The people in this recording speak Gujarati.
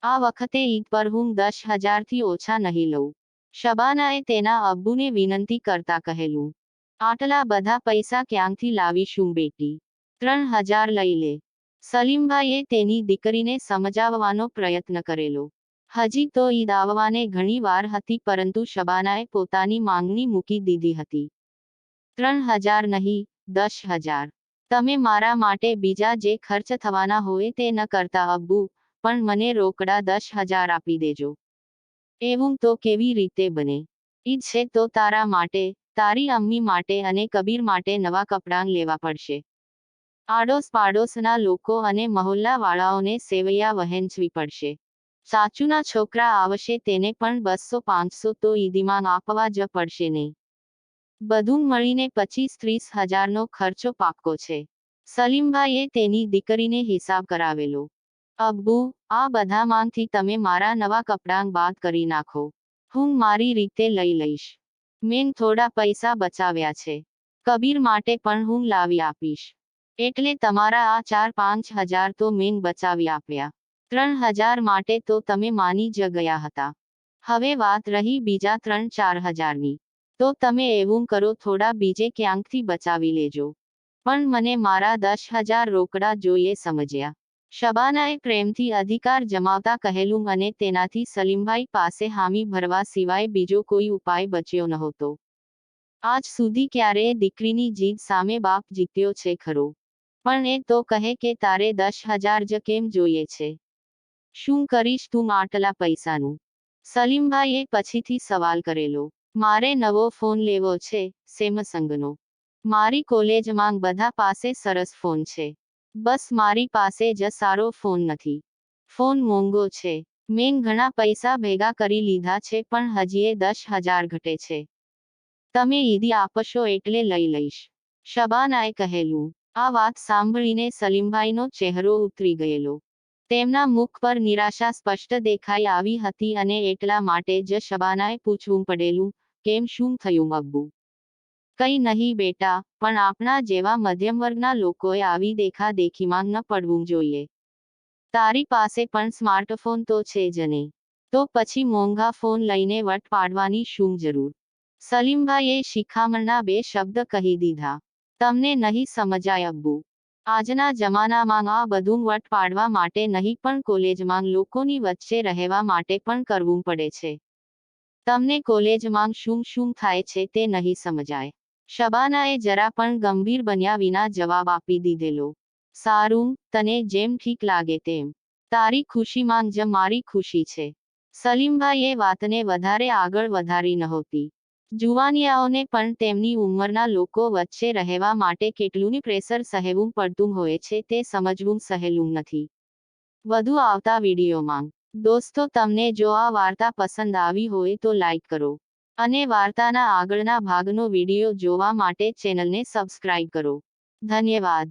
આ વખતે ઈદ પર હું 10,000થી ઓછા નહીં લઉં. શબાનાએ તેના અબ્બુને વિનંતી કરતા કહેલું. આટલા બધા પૈસા ક્યાંથી લાવીશું બેટી? 3,000 લઈ લે. સલીમભાઈએ તેની દીકરીને સમજાવવાનો પ્રયત્ન કરેલો. હજી તો ઈદ આવવાને ઘણી વાર હતી, પરંતુ શબાનાએ પોતાની માંગણી મૂકી દીધી હતી. 3,000 નહીં, 10,000. તમે મારા માટે બીજા જે ખર્ચ થવાના હોય તે ન કરતા અબ્બુ, પણ મને રોકડા 10,000 આપી દેજો. એવું તો કેવી રીતે બને? ઈદ છે તો તારા માટે, તારી અમ્મી માટે અને કબીર માટે નવા કપડાં લેવા પડશે. આડોશ પાડોશના લોકો અને મહોલ્લાવાળાઓને સેવૈયા વહેંચવી પડશે. ચાચુના છોકરા આવશે, તેને પણ 200-500 તો ઈદીમાં આપવા જ પડશે ને. બધું મળીને 25-30 હજારનો ખર્ચો પાક્કો છે. સલીમભાઈએ તેની દીકરીને હિસાબ કરાવેલો. અબ્બુ, આ બધા માંગથી તમે મારા નવા કપડાં બાદ કરી નાખો. હું મારી રીતે લઈ લઈશ. મેં થોડા પૈસા બચાવ્યા છે. કબીર માટે પણ હું લાવી આપીશ. એટલે તમારા આ 4-5 હજાર તો મેં બચાવી આપ્યા. 3,000 માટે તો તમે માની જ ગયા હતા. હવે વાત રહી બીજા 3-4 હજારની. તો તમે એવું કરો, થોડા બીજે ક્યાંકથી બચાવી લેજો. પણ મને મારા 10,000 રોકડા જોઈએ, સમજ્યા? શબાનાએ પ્રેમથી અધિકાર જમાવતા કહેલું, અને તેનાથી સલીમભાઈ પાસે હામી ભરવા સિવાય બીજો કોઈ ઉપાય બચ્યો નહોતો. આજ સુધી ક્યારેય દીકરીની જીદ સામે બાપ જીત્યો છે ખરો, પણ એ તો કહે કે તારે 10,000 જ કેમ જોઈએ છે? શું કરીશ તું આટલા પૈસાનું? સલીમભાઈએ પછીથી સવાલ કરેલો. મારે નવો ફોન લેવો છે, સેમસંગનો. મારી કોલેજમાં બધા પાસે સરસ ફોન છે. બસ મારી પાસે જ સારો ફોન નથી. ફોન મોંઘો છે. મેં ઘણા પૈસા ભેગા કરી લીધા છે, પણ હજીએ 10,000 ઘટે છે. તમે ઈદી આપશો એટલે લઈ લઈશ, શબાનાએ કહેલું. આ વાત સાંભળીને સલીમભાઈનો ચહેરો ઉતરી ગયેલો. તેમના મુખ પર નિરાશા સ્પષ્ટ દેખાઈ આવી હતી, અને એટલા માટે જ શબાનાએ પૂછવું પડેલું, કેમ, શું થયું અબ્બુ? કંઈ નહીં બેટા, પણ આપણા જેવા મધ્યમવર્ગના લોકોએ આવી દેખાદેખીમાં ન પડવું જોઈએ. તારી પાસે પણ સ્માર્ટફોન તો છે જ ને, તો પછી મોંઘા ફોન લઈને વટ પાડવાની શું જરૂર? સલીમભાઈએ શિખામણના 2 શબ્દ કહી દીધા. તમને નહીં સમજાય અબ્બુ. આજના જમાનામાં આ બધું વટ પાડવા માટે નહીં, પણ કોલેજમાં લોકોની વચ્ચે રહેવા માટે પણ કરવું પડે છે. તમને કોલેજમાં શું શું થાય છે તે નહીં સમજાય. શબાનાએ જરા પણ ગંભીર બન્યા વિના જવાબ આપી દીધેલો. સારું, તને જેમ ઠીક લાગે તેમ. તારી ખુશીમાં જ મારી ખુશી છે. સલીમભાઈએ વાતને વધારે આગળ વધારી નહોતી. જુવાનિયાઓને પણ તેમની ઉંમરના લોકો વચ્ચે રહેવા માટે કેટલું પ્રેશર સહેવું પડતું હોય છે તે સમજવું સહેલું નથી. વધુ આવતા વિડીયોમાં દોસ્તો, તમને જો આ વાર્તા પસંદ આવી હોય તો લાઈક કરો, અને વાર્તાના આગળના ભાગનો વિડીયો જોવા માટે ચેનલને સબસ્ક્રાઇબ કરો. ધન્યવાદ.